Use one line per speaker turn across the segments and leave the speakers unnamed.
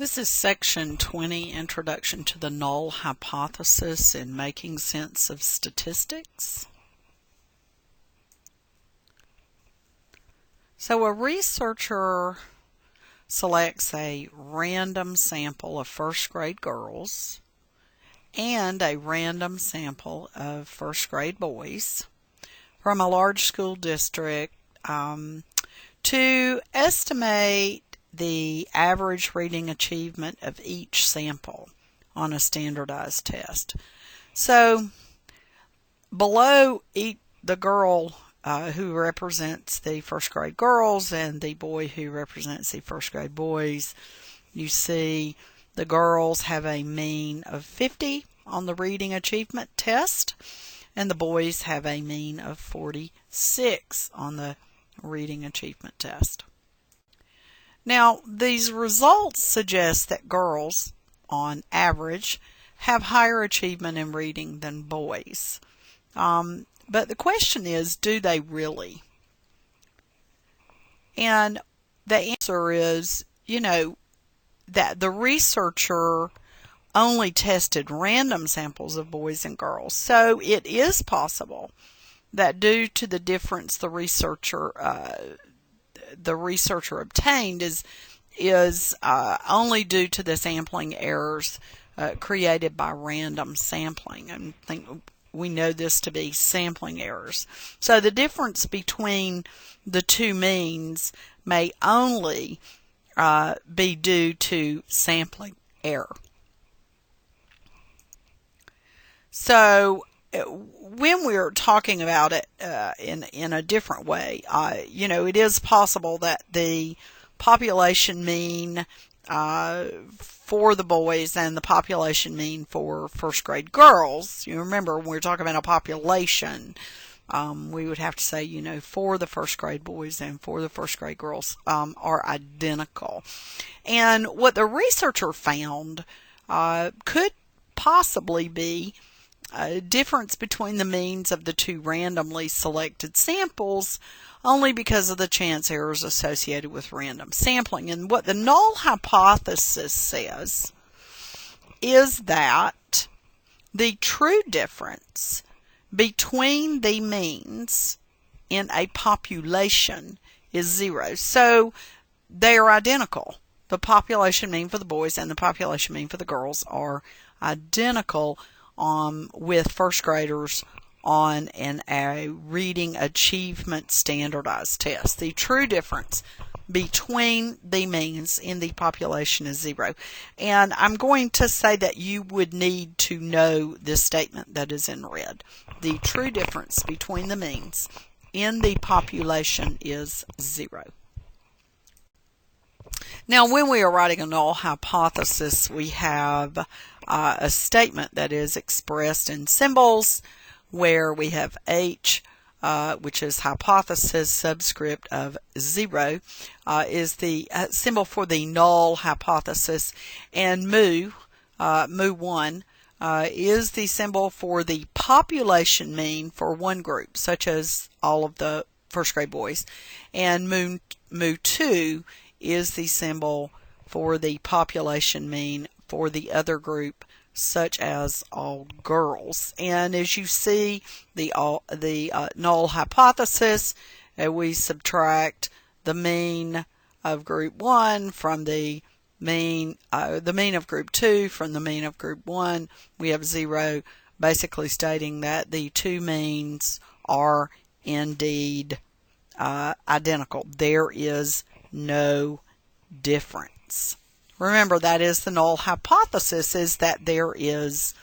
This is Section 20, Introduction to the Null Hypothesis in Making Sense of Statistics. So a researcher selects a random sample of first grade girls and a random sample of first grade boys from a large school district to estimate the average reading achievement of each sample on a standardized test. So below the girl who represents the first grade girls and the boy who represents the first grade boys, you see the girls have a mean of 50 on the reading achievement test, and the boys have a mean of 46 on the reading achievement test. Now, these results suggest that girls, on average, have higher achievement in reading than boys. But the question is, do they really? And the answer is, that the researcher only tested random samples of boys and girls. So it is possible that due to the difference the researcher obtained is only due to the sampling errors created by random sampling. And I think we know this to be sampling errors. So the difference between the two means may only be due to sampling error. So when we're talking about it in a different way, it is possible that the population mean for the boys and the population mean for first grade girls, you remember when we're talking about a population, we would have to say, for the first grade boys and for the first grade girls are identical. And what the researcher found could possibly be a difference between the means of the two randomly selected samples only because of the chance errors associated with random sampling. And what the null hypothesis says is that the true difference between the means in a population is 0. So they are identical. The population mean for the boys and the population mean for the girls are identical with first graders on a reading achievement standardized test. The true difference between the means in the population is 0. And I'm going to say that you would need to know this statement that is in red. The true difference between the means in the population is 0. Now, when we are writing a null hypothesis, we have a statement that is expressed in symbols where we have H, which is hypothesis, subscript of 0, is the symbol for the null hypothesis, and mu1, is the symbol for the population mean for one group, such as all of the first grade boys, and mu2 is the symbol for the population mean for the other group, such as all girls. And as you see, the null hypothesis, we subtract the mean of group 1 from the mean of group 2 from the mean of group 1. We have 0, basically stating that the two means are indeed identical. There is no difference. Remember, that is the null hypothesis, is that there is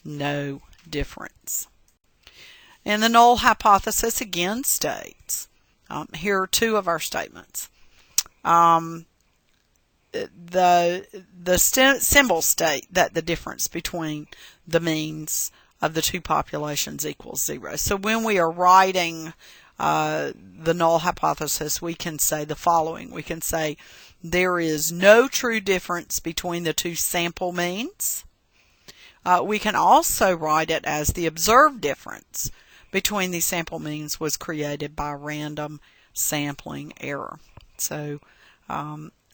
no difference. And the null hypothesis again states, here are two of our statements. The symbols state that the difference between the means of the two populations equals 0. So when we are writing the null hypothesis, we can say the following. We can say there is no true difference between the two sample means. We can also write it as the observed difference between the sample means was created by random sampling error. So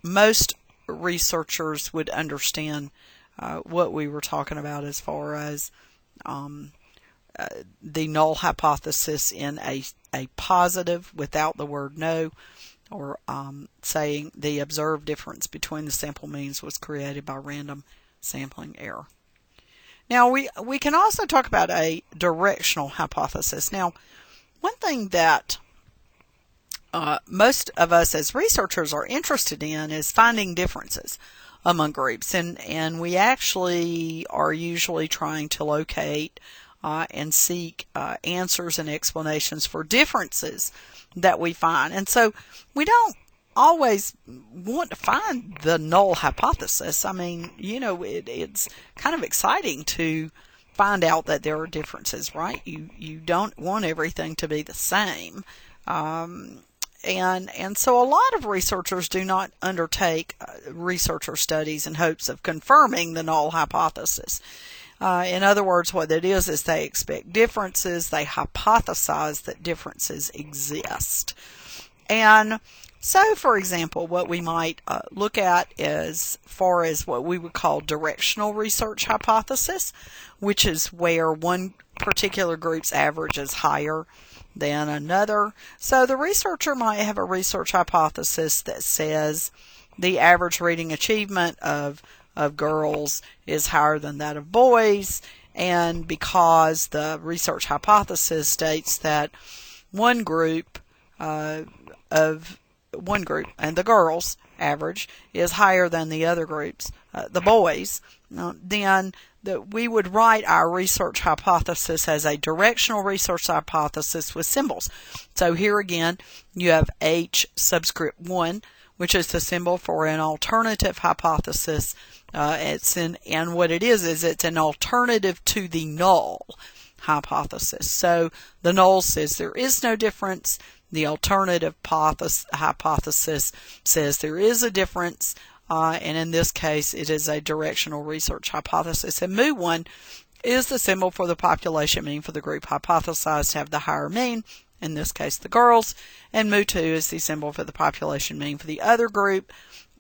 most researchers would understand what we were talking about as far as the null hypothesis in a positive without the word no, or saying the observed difference between the sample means was created by random sampling error. Now we can also talk about a directional hypothesis. Now, one thing that most of us as researchers are interested in is finding differences among groups, and we actually are usually trying to locate and seek answers and explanations for differences that we find. And so we don't always want to find the null hypothesis. I mean, it's kind of exciting to find out that there are differences, right? You don't want everything to be the same. And so a lot of researchers do not undertake researcher studies in hopes of confirming the null hypothesis. In other words, what it is they expect differences. They hypothesize that differences exist. And so, for example, what we might look at as far as what we would call directional research hypothesis, which is where one particular group's average is higher than another. So the researcher might have a research hypothesis that says the average reading achievement of girls is higher than that of boys, and because the research hypothesis states that one group and the girls' average is higher than the other groups, the boys, then we would write our research hypothesis as a directional research hypothesis with symbols. So here again, you have H subscript 1, which is the symbol for an alternative hypothesis. And what it is it's an alternative to the null hypothesis. So the null says there is no difference. The alternative hypothesis says there is a difference. And in this case, it is a directional research hypothesis. And mu1 is the symbol for the population mean for the group hypothesized to have the higher mean, in this case the girls. And mu2 is the symbol for the population mean for the other group,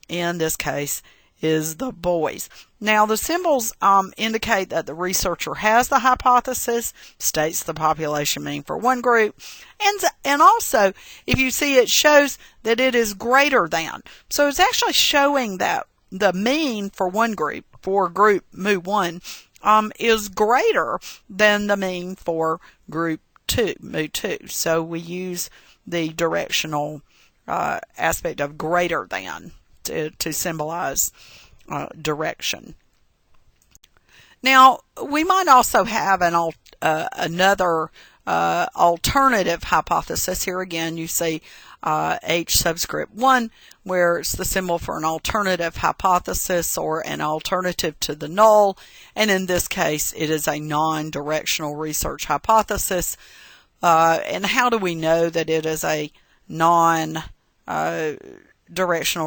in this case is the boys. Now the symbols indicate that the researcher has the hypothesis, states the population mean for one group, and also if you see it shows that it is greater than. So it's actually showing that the mean for one group, for group mu1, is greater than the mean for group 2, mu2. So we use the directional aspect of greater than to symbolize direction. Now, we might also have another alternative hypothesis. Here again, you see H subscript 1, where it's the symbol for an alternative hypothesis or an alternative to the null. And in this case, it is a non-directional research hypothesis. And how do we know that it is a non-directional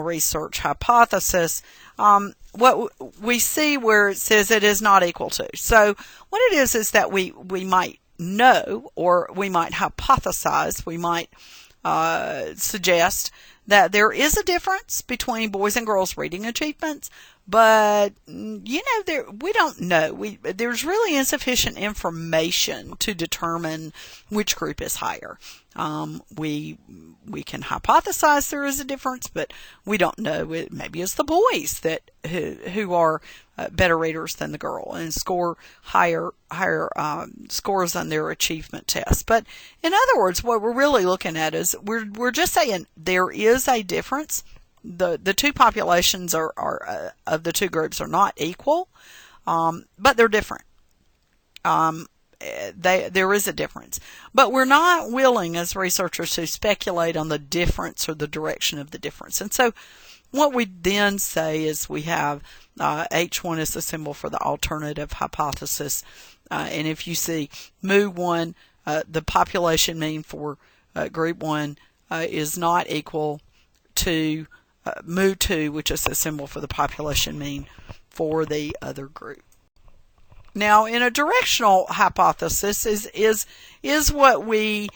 research hypothesis? What we see where it says it is not equal to. So what it is that we might know, or we might hypothesize, we might suggest that there is a difference between boys and girls reading achievements, but we don't know. There's really insufficient information to determine which group is higher. We can hypothesize there is a difference, but we don't know. Maybe it's the boys who are better readers than the girl and score higher scores on their achievement test. But in other words, what we're really looking at is we're just saying there is a difference. The two populations are of the two groups are not equal, but they're different. There is a difference, but we're not willing as researchers to speculate on the difference or the direction of the difference. And so what we then say is we have H1 is the symbol for the alternative hypothesis, and if you see mu1, the population mean for group 1 is not equal to mu2, which is the symbol for the population mean for the other group. Now, in a directional hypothesis is what we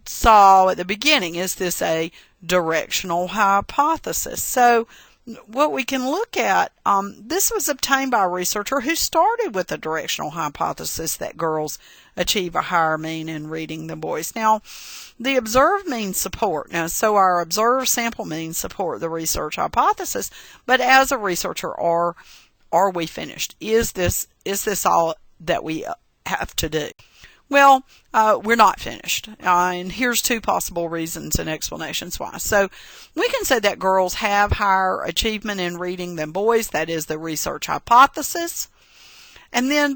saw at the beginning. Is this a directional hypothesis? So what we can look at, this was obtained by a researcher who started with a directional hypothesis that girls achieve a higher mean in reading than boys. Now, the observed means support. Now, so our observed sample means support the research hypothesis, but as a researcher, are we finished? Is this all that we have to do? Well, we're not finished, and here's two possible reasons and explanations why. So we can say that girls have higher achievement in reading than boys. That is the research hypothesis. And then,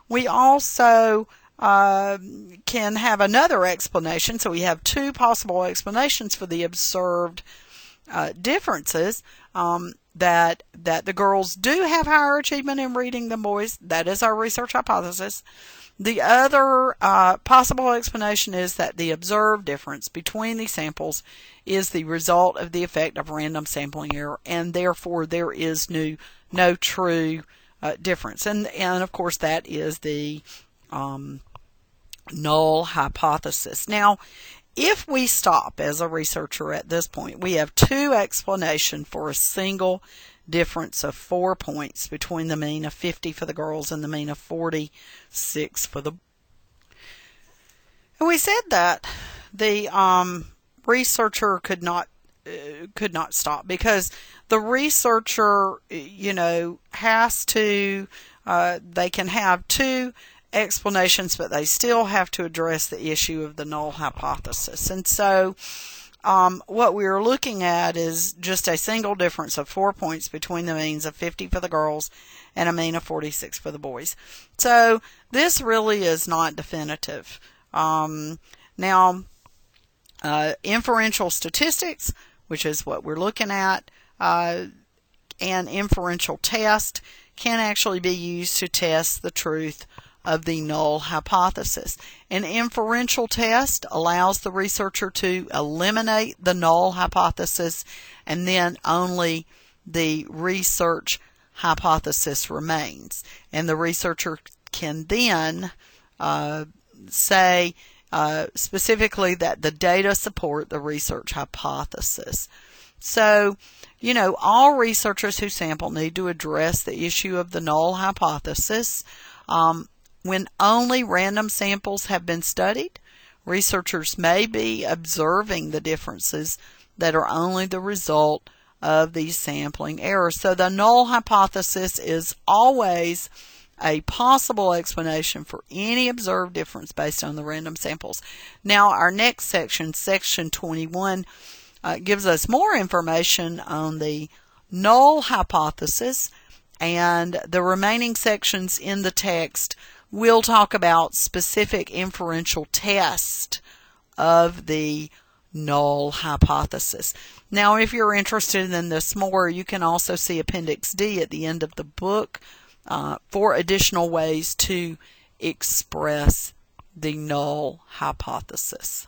we also can have another explanation. So we have two possible explanations for the observed differences. That the girls do have higher achievement in reading than boys. That is our research hypothesis. The other possible explanation is that the observed difference between these samples is the result of the effect of random sampling error, and therefore there is no true difference. And of course that is the null hypothesis. Now, if we stop as a researcher at this point, we have two explanations for a single difference of 4 points between the mean of 50 for the girls and the mean of 46 for the boys. And we said that the researcher could not stop, because the researcher, has to, they can have two explanations, but they still have to address the issue of the null hypothesis. And so what we are looking at is just a single difference of 4 points between the means of 50 for the girls and a mean of 46 for the boys. So this really is not definitive. Now, inferential statistics, which is what we're looking at, and inferential test can actually be used to test the truth of the null hypothesis. An inferential test allows the researcher to eliminate the null hypothesis, and then only the research hypothesis remains. And the researcher can then say specifically that the data support the research hypothesis. So, all researchers who sample need to address the issue of the null hypothesis. When only random samples have been studied, researchers may be observing the differences that are only the result of these sampling errors. So the null hypothesis is always a possible explanation for any observed difference based on the random samples. Now, our next section, section 21, gives us more information on the null hypothesis, and the remaining sections in the text will talk about specific inferential tests of the null hypothesis. Now, if you're interested in this more, you can also see Appendix D at the end of the book for additional ways to express the null hypothesis.